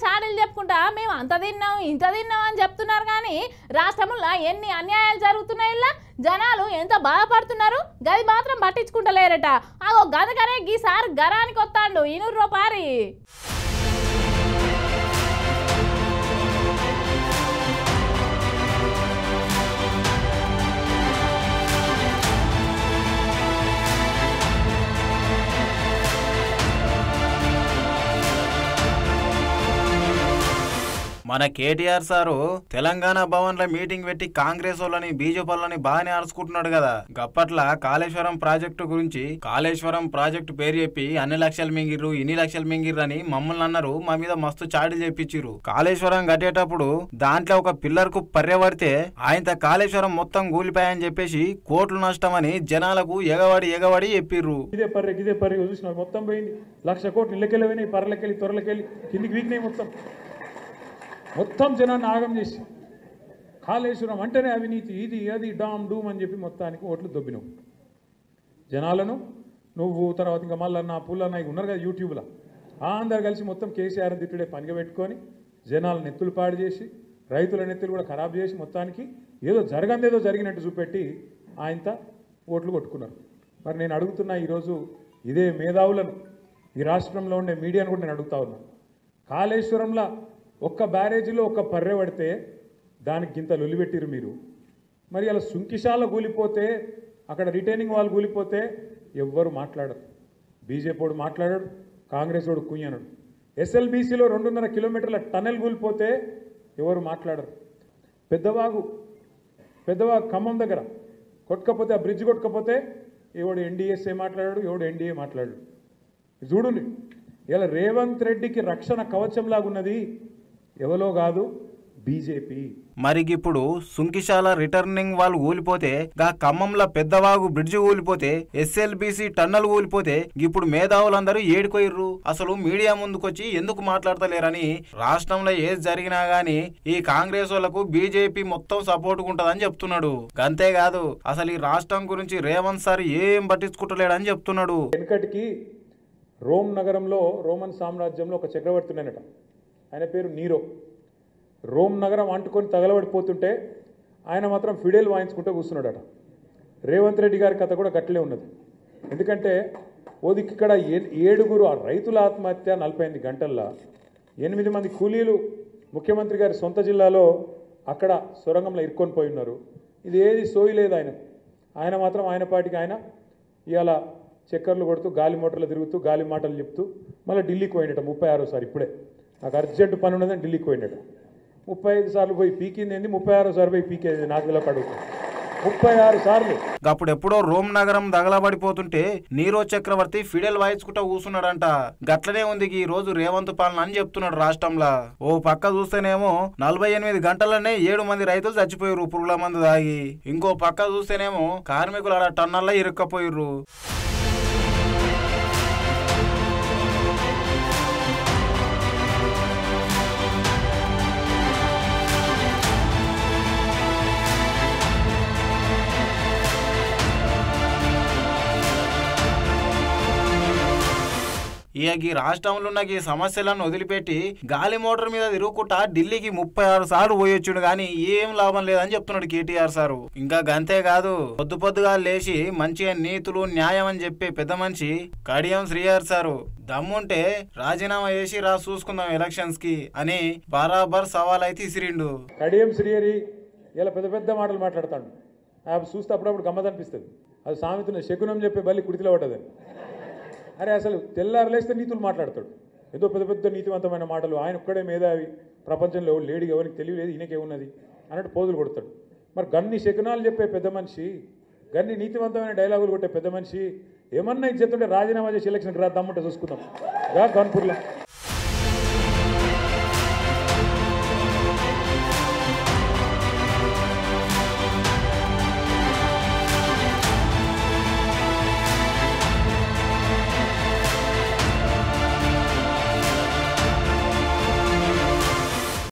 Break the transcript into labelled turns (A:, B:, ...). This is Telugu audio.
A: చాడీలు చెప్పుకుంటా మేము అంత తిన్నాం ఇంత తిన్నాం అని చెప్తున్నారు కానీ రాష్ట్రంలో ఎన్ని అన్యాయాలు జరుగుతున్నాయి ఇలా జనాలు ఎంత బాధపడుతున్నారు గది మాత్రం పట్టించుకుంటలేరట అగో గదకనే గీసారి గరానికి వస్తాడు 200 రూపాయలు
B: మన కేటీఆర్ సారు తెలంగాణ భవన్ లో మీటింగ్ పెట్టి కాంగ్రెస్ వాళ్ళని బీజేపీ వాళ్ళని బాగానే అరుచుకుంటున్నాడు కదా. గప్పట్ల కాళేశ్వరం ప్రాజెక్టు గురించి కాళేశ్వరం ప్రాజెక్టు పేరు చెప్పి అన్ని లక్షలు మింగిర్రు ఇన్ని లక్షలు మింగిర్రు అని మమ్మల్ని అన్నారు. మా మీద మస్తు చాడీలు చెప్పించిర్రు. కాళేశ్వరం కట్టేటప్పుడు దాంట్లో ఒక పిల్లర్ కు పర్యవడితే ఆయన కాళేశ్వరం మొత్తం కూలిపాయని చెప్పేసి కోట్లు నష్టమని జనాలకు ఎగవాడి చెప్పిర్రు.
C: ఇదే పర్రె చూసినారు మొత్తం పోయింది. 1,00,000 కోట్లు ఇళ్ళకెళ్ళి పోయినాయి, పర్రెలకెళ్ళి తొరలకెళ్ళి కిందికి వీకినాయి. మొత్తం జనాన్ని ఆగం చేసి కాళేశ్వరం అంటేనే అవినీతి ఇది అది డామ్ డూమ్ అని చెప్పి మొత్తానికి ఓట్లు దొబ్బినావు జనాలను. నువ్వు తర్వాత ఇంకా మల్లన్న పుల్లన్న ఉన్నారు కదా యూట్యూబ్లో అందరు కలిసి మొత్తం కేసీఆర్ తిట్టుడే పనిగా పెట్టుకొని జనాల నెత్తులు పాడు చేసి రైతుల నెత్తులు కూడా ఖరాబ్ చేసి మొత్తానికి ఏదో జరగందేదో జరిగినట్టు చూపెట్టి ఆయనతో ఓట్లు కొట్టుకున్నారు. మరి నేను అడుగుతున్నా ఈరోజు ఇదే మేధావులను ఈ రాష్ట్రంలో ఉండే మీడియాను కూడా నేను అడుగుతా ఉన్నా. కాళేశ్వరంలో ఒక్క బ్యారేజీలో ఒక్క పర్రె పడితే దానికి గింత లొలిపెట్టిరు మీరు. మరి అలా సుంకిశాల కూలిపోతే అక్కడ రిటైనింగ్ వాళ్ళు కూలిపోతే ఎవ్వరు మాట్లాడరు. బీజేపీ వాడు మాట్లాడాడు, కాంగ్రెస్ వాడు కుయ్యనడు. ఎస్ఎల్బీసీలో 2.5 కిలోమీటర్ల టన్నెల్ కూలిపోతే ఎవరు మాట్లాడరు. పెద్దవాగు ఖమ్మం దగ్గర కొట్టుకపోతే ఆ బ్రిడ్జ్ కొట్టుకపోతే ఎవడు ఎన్డీఎస్ఏ మాట్లాడాడు, ఎవడు ఎన్డీఏ మాట్లాడాడు. చూడండి ఇలా రేవంత్ రెడ్డికి రక్షణ కవచంలాగున్నది ఎవరో కాదు బీజేపీ.
B: మరిగిప్పుడు సుంకిశాల రిటర్నింగ్ వాళ్ళు ఊలిపోతే గా ఖమ్మంలో పెద్దవాగు బ్రిడ్జి ఊలిపోతే ఎస్ఎల్బీసీ టన్నల్ ఊలిపోతే ఇప్పుడు మేధావులందరూ ఏడుకోయిర్రు. అసలు మీడియా ముందుకొచ్చి ఎందుకు మాట్లాడతలేరని రాష్ట్రంలో ఏది జరిగినా గానీ ఈ కాంగ్రెస్ వాళ్లకు బీజేపీ మొత్తం సపోర్ట్ ఉంటదని చెప్తున్నాడు. అంతేకాదు అసలు ఈ రాష్ట్రం గురించి రేవంత్ సార్ ఏం పట్టించుకుంటలేడని చెప్తున్నాడు.
C: వెనకటికి రోమ్ నగరంలో రోమన్ సామ్రాజ్యంలో ఒక చక్రవర్తి ఉన్నాడట. ఆయన పేరు నీరో. రోమ్ నగరం అంటుకొని తగలబడిపోతుంటే ఆయన మాత్రం ఫిడేల్ వాయించుకుంటూ కూర్చున్నాడట. రేవంత్ రెడ్డి గారి కథ కూడా గట్లే ఉన్నది. ఎందుకంటే ఓదికి ఇక్కడ 7 రైతుల ఆత్మహత్య 48 గంటల్లో 8 మంది కూలీలు ముఖ్యమంత్రి గారి సొంత జిల్లాలో అక్కడ సొరంగంలో ఇరుక్కొని పోయి ఉన్నారు. ఇది ఏది సోయలేదు ఆయన మాత్రం ఆయన పాటికి ఆయన ఇవాళ చక్కర్లు కొడుతూ గాలి మోటార్లు తిరుగుతూ గాలి మాటలు చెప్తూ మళ్ళీ ఢిల్లీకి పోయినట 36సారి. ఇప్పుడే నాకు అర్జెంట్ పని ఉన్నదని ఢిల్లీకి పోయినట. 35 సార్లు పోయి పీకింది ఏంది, 36 సార్లు పోయి పీకేది నాకు ఇలా అడుగుతా 36 సార్లు.
B: అప్పుడెప్పుడో రోమ్ నగరం దగలబడిపోతుంటే నీరో చక్రవర్తి ఫిడెల్ వాయించుకుంటా కూర్చున్నాడంట. గట్లనే ఉంది ఈ రోజు రేవంత్ పాలన అని చెప్తున్నాడు రాష్ట్రంలో. ఓ పక్క చూస్తేనేమో 48 గంటలనే 7 మంది రైతులు చచ్చిపోయారు పురుగుల మందు తాగి. ఇంకో పక్క చూస్తేనేమో కార్మికులు ఆడ టన్నల్లో ఇరుక్కపోయిర్రు. ఈ రాష్ట్రంలో ఉన్న ఈ సమస్యలను వదిలిపెట్టి గాలి మోటార్ మీద తిరుగుకుంటా ఢిల్లీకి 36 సార్లు పోయొచ్చుడు గానీ ఏం లాభం లేదని చెప్తున్నాడు కేటీఆర్ సారు. ఇంకా గంతే కాదు పొద్దుగా లేచి మంచిగా నీతులు న్యాయం అని చెప్పే పెద్ద మనిషి కడియం శ్రీహరి సారు దమ్ముంటే రాజీనామా చేసి చూసుకుందాం ఎలక్షన్స్ కి అని బరాబర్ సవాల్ అయితే ఇసిరిండు.
C: కడియం శ్రీహరి ఇలా పెద్ద మాటలు మాట్లాడతాడు. చూస్తే అప్పుడప్పుడు గమ్మత్ అనిపిస్తుంది. అది సామెతను శకునం చెప్పే బల్లి కుడితిలో పడ్డదని. అరే అసలు తెల్లారు లేస్తే నీతులు మాట్లాడతాడు. ఏదో పెద్ద నీతివంతమైన మాటలు. ఆయన ఒక్కడే మేధావి, ప్రపంచంలో లేడీ ఎవరికి తెలియలేదు, ఈయనకేమున్నది అన్నట్టు పోజులు కొడతాడు. మరి గన్ని శకునాలు చెప్పే పెద్ద మనిషి, గన్ని నీతివంతమైన డైలాగులు కొట్టే పెద్ద మనిషి ఏమన్నా ఇచ్చేస్తుంటే రాజీనామా చేసి ఎలక్షన్కి రా దమ్ముంటే చూసుకుందాం గా కాన్పూర్లో.